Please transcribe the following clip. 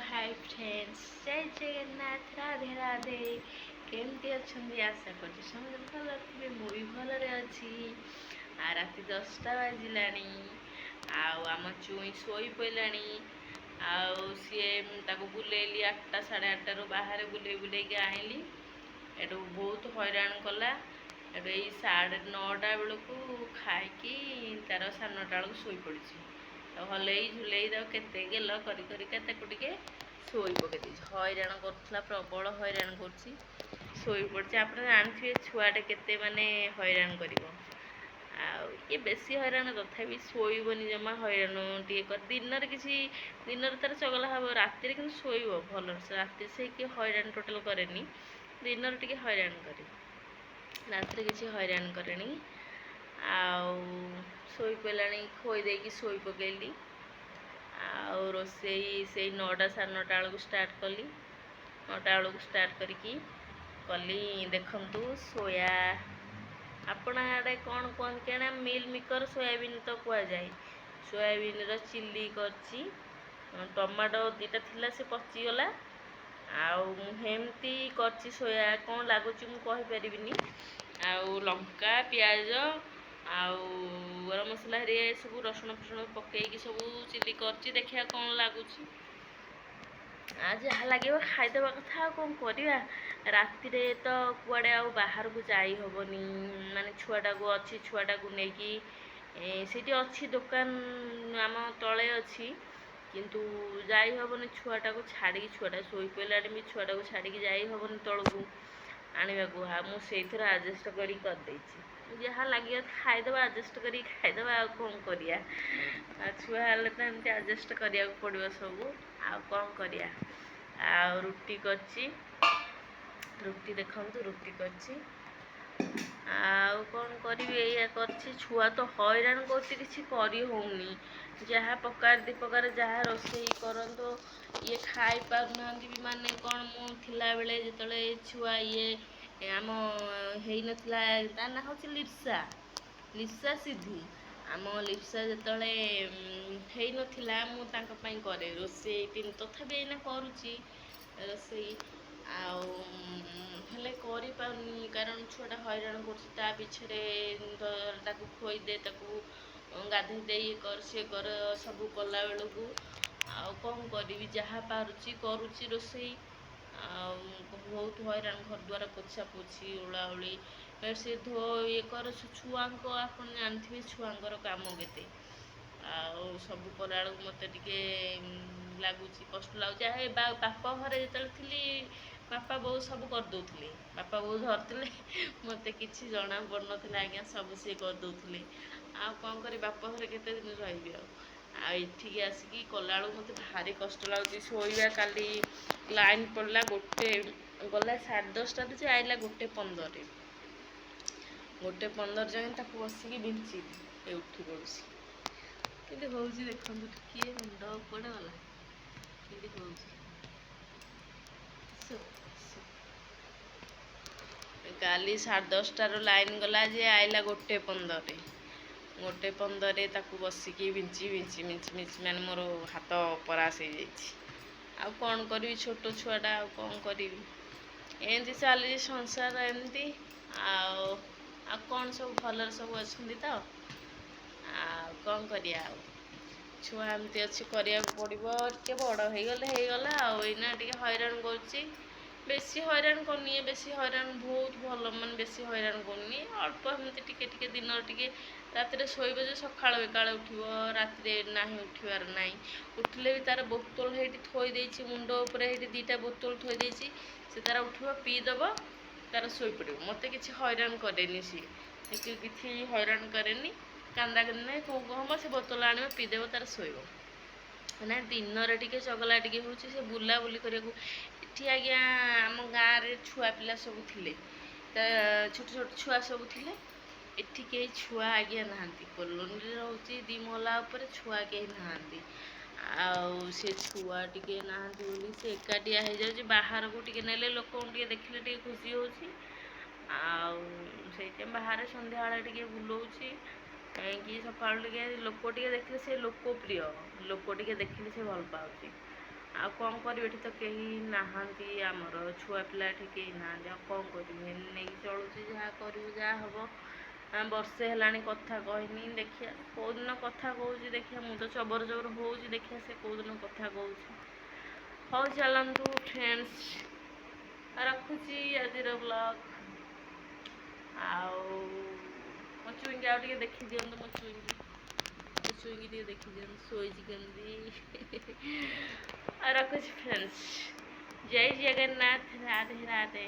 Hi friends जय जगन्नाथ राधे राधे केमती अच्छी आशा कर भल थे मुझे भलरे अच्छी आ राति 10टा बाजिलानी आम चुई शोई पड़ा सी बुलेली 8टा 8:30 बाहर बुले बुलेकी आइली एटू बहुत हैरान कला एटू यही 9:30 बेलू खाई तार 9:30 बेलू शोई पड़ी हलई झुलई केते गेल करके शोई पकई हैरान करुला प्रबल हैरान कर आप जानते छुआटे केते माने हैरान कर ये बेसी हैरान तथा शोबनी जमा हैरान टे दिन किसी दिन तार चगला हम राति कि शोब भल राति से कि हैरान टोटाल कैनि दिन टे हैरान करे राति किसी हैरान कैनि शोई पड़ा खोईदे शोई पकईली रोसई से 9टा 9:30 बेलू स्टार्ट कली 9टा बेलू स्टार्ट कली देखु सोया आपण आड़े कौन कौन क्या मिल मेकर सोयाबीन तो कहुए सोयाबीन चिली करची टमाटो 2टा थिला से पचिगला आमती करची सोया कौन लगुच मुझे आउ लंका पियाज आउ गरम मसला हरिया सब रसुण फसुण पकईकी सब चिली करची देखिया कौन लगुच जहाँ लगे खाईदेवा कथा कौन करवा राति तो कुआड़े आ बाहर को जाई हबनी माने छुआटा को अच्छी छुआटा को लेकिन सीटी अच्छी दुकान आम तले अच्छी किंतु जाई हबनी छुआटा को छाड़ी छुआटा शोई पड़ा भी छुआटा को छाड़ी जाई हबनी तलू आने को हाँ मुझे आडजस्ट कर जहाँ लगे खाईदेवा आडजस्ट कर खाईदेवा कौन करिया छुआ हेल्ले तो एमती आडजस्ट करा पड़ो सब कौन करिया रुटी करची रुटी देखु रुटी करची कौन करी या करची छुआ तो हैरान कर जहाँ प्रकार दी प्रकार जहाँ रोसई कर तो ये खाई पारना भी माने कौन मुला बेले जो छुआ ये आम हो नाला तार ना हूँ लिप्सा लिप्सा सिद्धि आम लिप्सा जोले हो नाला मुझे करे रोसई तथापि एना करुच्ची रोसई हेल्ले करें कारण छुआटा हैरान कर पिछे खोई दे गाधे दे कर सी कर सब कला बेलू कौन करी जहाँ पारुची करुच्ची रोसई बहुत हैरान घर द्वार पोछा पोछी ओलाओली से धो ये कर छुआ आप जानते छुआर कम के सब कला मत लगुच कष्ट लगुच बापा घरे जो थी बापा बो सब करदे बापा बो धरते मत कि जना पड़ ना आज्ञा सब सी करदे कौन कर बापा घरे केते दिन रही आठिकी आसिकी कला मत भारी कष्ट लगुच शोवा काली लाइन पड़ा गोटे गला 10:30 से आइला 1:15 1:15 जाए बसिकी बिंची उठी पड़ी कि हूँ देखो किए मुंड उपड़े गला कि हूँ काली 10:30 लाइन गला जे आइला 1:15 1:15 बसिकी बिंची बिंची बिंची बिंची मैंने मोर हाथ परास हो जाए कौन करी छोट छुआटा कौन करी एमती चली संसार एमती कौन सब भल सब अच्छा तो कौन करिया छुआ एमती अच्छी करा पड़ो टे बड़ हो गला आईना टे हैरान कर बेसी हैरान करनी बेसी हैरान बहुत भल मान बेसी हैरान करनी अल्प एमती टे दिन टे राति शोब जो सका एकाल उठब राति ना उठबार ना उठिले भी तार बोतल ये थोड़ी मुंड उपर 2टा बोतल थोड़ी से तार उठब पीदेव तार शोई पड़ मत कि हैरान कैनि सी कि हैरान कैनि कांदा कांदी ना कौ हम से बोतल आण पीदेव तार शोब ना दिन टे चगला टे हूँ से बुला बुली करके आज्ञा आम गाँव में छुआ पिला सब थे छोट छोट छुआ सब थे एठी कई छुआ आज्ञा ना कॉलोनी रोचे 2 महला छुआ कहीं ना से छुआ टे ना से एकाटिया हो जाए बाहर को टे ने लोक देखले टे खुशी होती बाहर सन्ध्या टे बुलाऊँगी कहीं सका लोक टे देखले से लोकप्रिय लोक टे देखले से भल पाऊँगी ଆଉ କ'ଣ କରିବି, ଏଠି ତ କେହି ନାହାନ୍ତି, ଆମର ଛୁଆ ପିଲା ଏଠି କେହି ନାହାନ୍ତି, ଆଉ କ'ଣ କରିବି, ଏମିତି ନେଇକି ଚଳୁଛି, ଯାହା କରିବୁ ଯାହା ହେବ। ବର୍ଷେ ହେଲାଣି କଥା କହିନି, ଦେଖିବା କେଉଁଦିନ କଥା କହୁଛି, ଦେଖିବା ମୁଁ ତ ଚବର ଚବର ହେଉଛି, ଦେଖିବା ସେ କେଉଁଦିନ କଥା କହୁଛି। ହଉ ଚାଲନ୍ତୁ ଫ୍ରେଣ୍ଡସ୍, ରଖୁଛି ଆଜିର ବ୍ଲଗ୍। ଆଉ ମୋ ଚୁଇଁକି ଆଉ ଟିକେ ଦେଖିଦିଅନ୍ତୁ, ମୋ ଚୁଇଁକି ଟିକେ ଦେଖିଦିଅନ୍ତୁ ଶୋଇଛି କେମିତି। ଆଉ ରଖୁଛି ଫ୍ରେଣ୍ଡସ୍, ଜୟ ଜଗନ୍ନାଥ, ରାଧେ ରାଧେ।